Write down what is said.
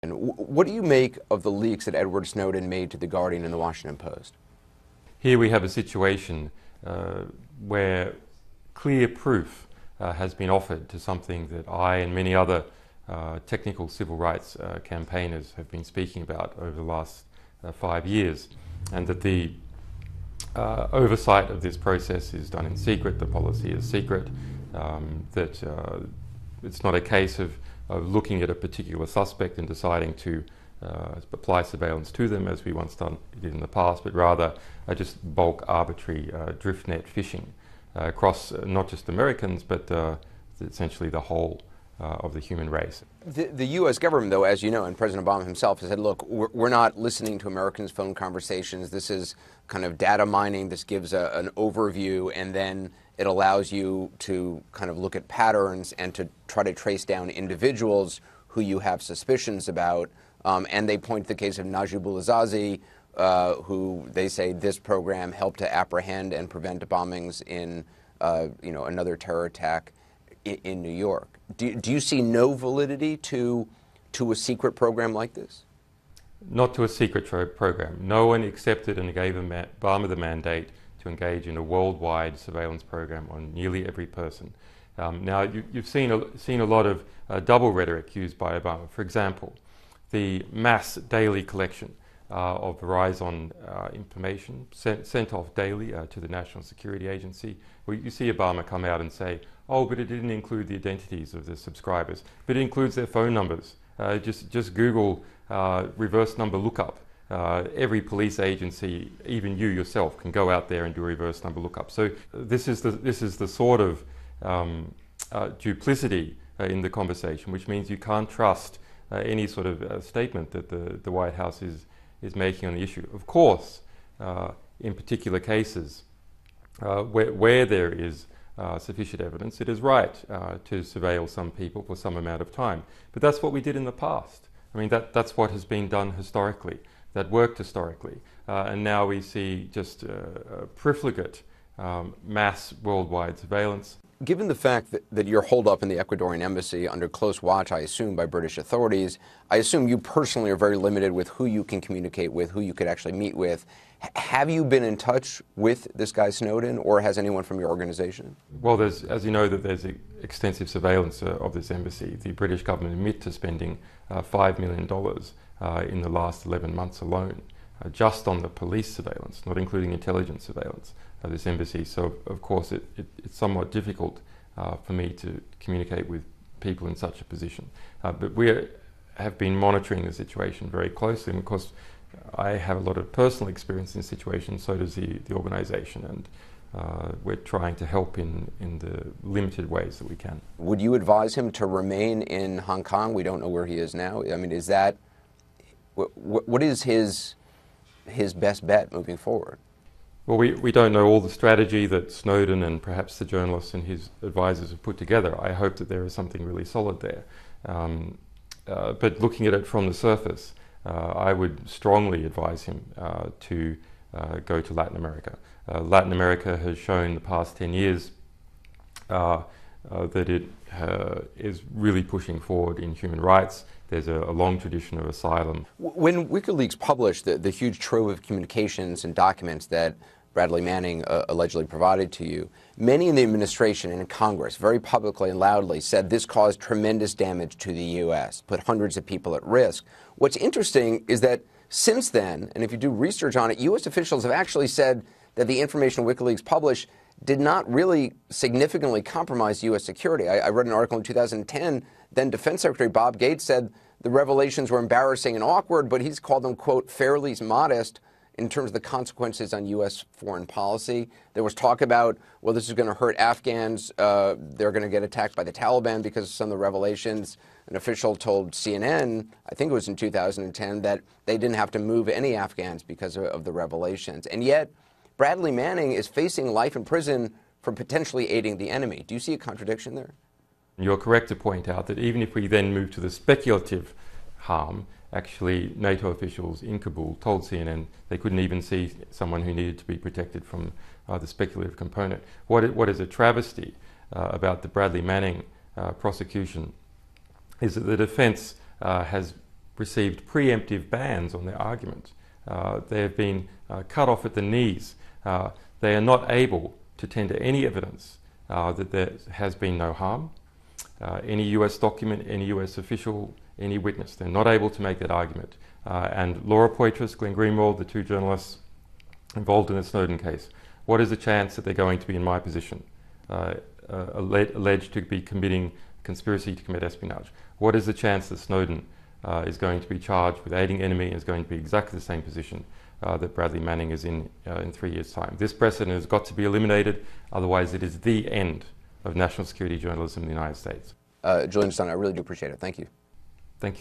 And what do you make of the leaks that Edward Snowden made to The Guardian and The Washington Post? Here we have a situation where clear proof has been offered to something that I and many other technical civil rights campaigners have been speaking about over the last 5 years, and that the oversight of this process is done in secret, the policy is secret, that it's not a case of looking at a particular suspect and deciding to apply surveillance to them as we once did in the past, but rather just bulk arbitrary drift net fishing across not just Americans but essentially the whole of the human race. The U.S. government, though, as you know, and President Obama himself has said, look, we're not listening to Americans' phone conversations. This is kind of data mining. This gives an overview, and then it allows you to kind of look at patterns and to try to trace down individuals who you have suspicions about. And they point to the case of Najibullah Azazi, who they say this program helped to apprehend and prevent bombings in, another terror attack in New York. Do you see no validity to a secret program like this? Not to a secret program. No one accepted and gave Obama the mandate to engage in a worldwide surveillance program on nearly every person. Now, you've seen a lot of double rhetoric used by Obama. For example, the mass daily collection of Verizon information sent off daily to the National Security Agency. Well, you see Obama come out and say, oh, but it didn't include the identities of the subscribers, but it includes their phone numbers. Just Google reverse number lookup. Every police agency, even you yourself, can go out there and do a reverse number lookup. So this is the sort of duplicity in the conversation, which means you can't trust any sort of statement that the White House is making on the issue. Of course, in particular cases where there is sufficient evidence, it is right to surveil some people for some amount of time. But that's what we did in the past. I mean, that's what has been done historically, that worked historically. And now we see just profligate mass worldwide surveillance. Given the fact that you're holed up in the Ecuadorian embassy under close watch, I assume, by British authorities, I assume you personally are very limited with who you can communicate with, who you could actually meet with. Have you been in touch with this guy Snowden, or has anyone from your organization? Well, as you know, there's extensive surveillance of this embassy. The British government admit to spending $5 million in the last 11 months alone, just on the police surveillance, not including intelligence surveillance of this embassy. So, of course, it's somewhat difficult for me to communicate with people in such a position. But we have been monitoring the situation very closely, and of course, I have a lot of personal experience in situations, so does the organization, and we're trying to help in the limited ways that we can. Would you advise him to remain in Hong Kong? We don't know where he is now. I mean, is that, what is his best bet moving forward? Well, we don't know all the strategy that Snowden and perhaps the journalists and his advisors have put together. I hope that there is something really solid there. But looking at it from the surface, I would strongly advise him to go to Latin America. Latin America has shown the past 10 years that it is really pushing forward in human rights. There's a long tradition of asylum. When WikiLeaks published the huge trove of communications and documents that Bradley Manning allegedly provided to you, many in the administration and in Congress very publicly and loudly said this caused tremendous damage to the U.S., put hundreds of people at risk. What's interesting is that since then, and if you do research on it, U.S. officials have actually said that the information WikiLeaks published did not really significantly compromise U.S. security. I read an article in 2010, then Defense Secretary Bob Gates said the revelations were embarrassing and awkward, but he's called them, quote, fairly modest in terms of the consequences on U.S. foreign policy. There was talk about, well, this is going to hurt Afghans. They're going to get attacked by the Taliban because of some of the revelations. An official told CNN, I think it was in 2010, that they didn't have to move any Afghans because of the revelations. And yet, Bradley Manning is facing life in prison for potentially aiding the enemy. Do you see a contradiction there? You're correct to point out that even if we then move to the speculative harm, actually NATO officials in Kabul told CNN they couldn't even see someone who needed to be protected from the speculative component. What is a travesty about the Bradley Manning prosecution is that the defense has received preemptive bans on their argument. They have been cut off at the knees. They are not able to tender any evidence that there has been no harm. Any US document, any US official, any witness, they're not able to make that argument. And Laura Poitras, Glenn Greenwald, the two journalists involved in the Snowden case, what is the chance that they're going to be in my position, alleged to be committing conspiracy to commit espionage? What is the chance that Snowden is going to be charged with aiding enemy and is going to be exactly the same position that Bradley Manning is in 3 years' time? This precedent has got to be eliminated, otherwise it is the end of national security journalism in the United States. Julian, I really do appreciate it. Thank you. Thank you.